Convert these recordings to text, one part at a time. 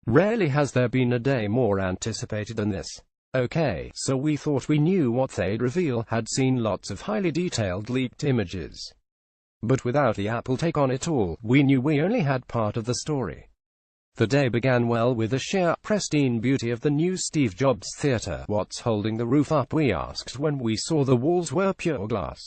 Rarely has there been a day more anticipated than this. Okay, so we thought we knew what they'd reveal, had seen lots of highly detailed leaked images. But without the Apple take on it all, we knew we only had part of the story. The day began well with the sheer, pristine beauty of the new Steve Jobs Theater. What's holding the roof up, we asked when we saw the walls were pure glass.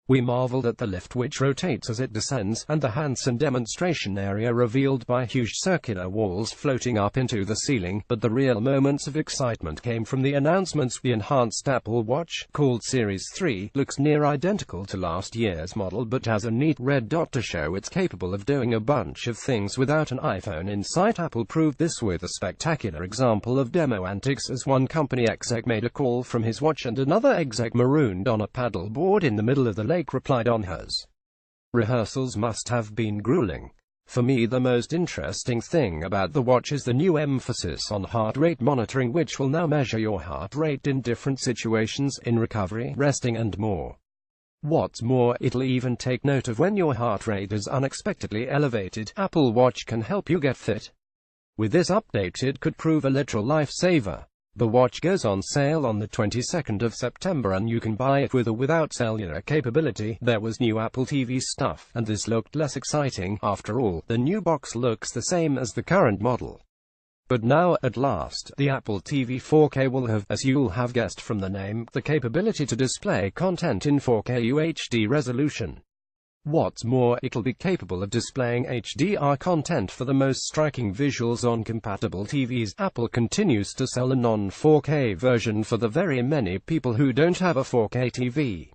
We marveled at the lift which rotates as it descends, and the hands-on demonstration area revealed by huge circular walls floating up into the ceiling, but the real moments of excitement came from the announcements. The enhanced Apple Watch, called Series 3, looks near identical to last year's model but has a neat red dot to show it's capable of doing a bunch of things without an iPhone in sight. Apple proved this with a spectacular example of demo antics as one company exec made a call from his watch and another exec marooned on a paddle board in the middle of the lake replied on hers. Rehearsals must have been grueling. For me, the most interesting thing about the watch is the new emphasis on heart rate monitoring, which will now measure your heart rate in different situations, in recovery, resting and more. What's more, it'll even take note of when your heart rate is unexpectedly elevated. Apple Watch can help you get fit. With this update, it could prove a literal lifesaver. The watch goes on sale on the 22nd of September and you can buy it with or without cellular capability. There was new Apple TV stuff, and this looked less exciting. After all, the new box looks the same as the current model. But now, at last, the Apple TV 4K will have, as you'll have guessed from the name, the capability to display content in 4K UHD resolution. What's more, it'll be capable of displaying HDR content for the most striking visuals on compatible TVs. Apple continues to sell a non-4K version for the very many people who don't have a 4K TV.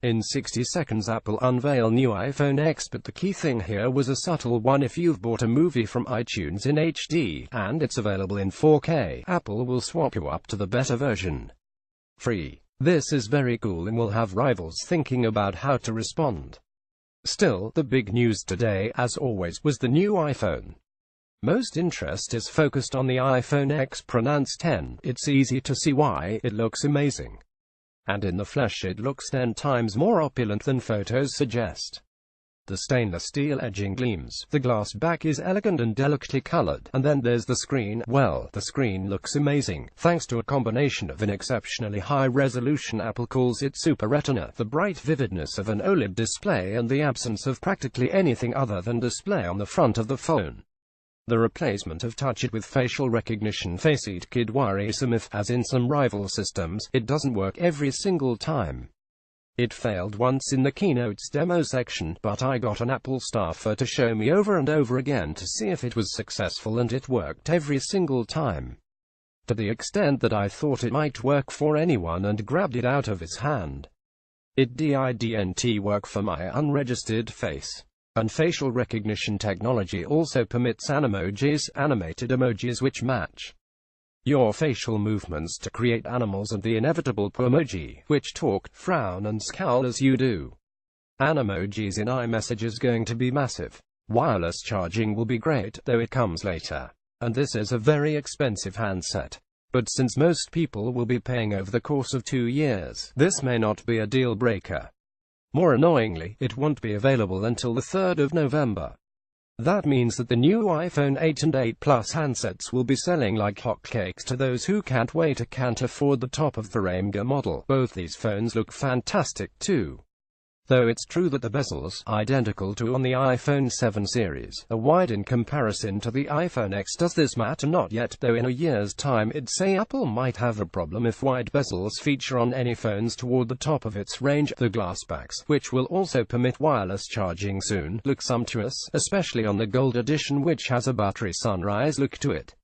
In 60 seconds, Apple unveil new iPhone X, but the key thing here was a subtle one. If you've bought a movie from iTunes in HD, and it's available in 4K, Apple will swap you up to the better version. Free. This is very cool and will have rivals thinking about how to respond. Still, the big news today, as always, was the new iPhone. Most interest is focused on the iPhone X, pronounced 10. It's easy to see why. It looks amazing. And in the flesh it looks 10 times more opulent than photos suggest. The stainless steel edging gleams, the glass back is elegant and delicately colored, and then there's the screen. Well, the screen looks amazing, thanks to a combination of an exceptionally high resolution, Apple calls it Super Retina, the bright vividness of an OLED display, and the absence of practically anything other than display on the front of the phone. The replacement of Touch It with facial recognition. Face it, kid, worrisome if, as in some rival systems, it doesn't work every single time. It failed once in the keynote's demo section, but I got an Apple staffer to show me over and over again to see if it was successful, and it worked every single time. To the extent that I thought it might work for anyone and grabbed it out of his hand. It didn't work for my unregistered face. And facial recognition technology also permits animojis, animated emojis which match your facial movements to create animals, and the inevitable emoji, which talk, frown and scowl as you do. Animojis in iMessage is going to be massive. Wireless charging will be great, though it comes later. And this is a very expensive handset. But since most people will be paying over the course of 2 years, this may not be a deal breaker. More annoyingly, it won't be available until the 3rd of November. That means that the new iPhone 8 and 8 Plus handsets will be selling like hotcakes to those who can't wait or can't afford the top-of-the-range model. Both these phones look fantastic too. Though it's true that the bezels, identical to on the iPhone 7 series, are wide in comparison to the iPhone X. Does this matter? Not yet, though in a year's time it'd say Apple might have a problem if wide bezels feature on any phones toward the top of its range. The glass backs, which will also permit wireless charging soon, look sumptuous, especially on the Gold Edition, which has a buttery sunrise look to it.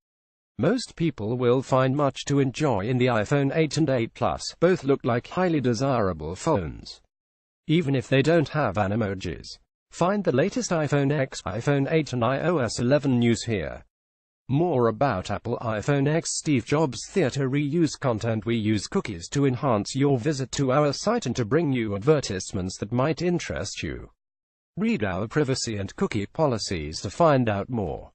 Most people will find much to enjoy in the iPhone 8 and 8 Plus. Both look like highly desirable phones, even if they don't have animojis. Find the latest iPhone X, iPhone 8 and iOS 11 news here. More about Apple iPhone X Steve Jobs Theater. Reuse content. We use cookies to enhance your visit to our site and to bring you advertisements that might interest you. Read our privacy and cookie policies to find out more.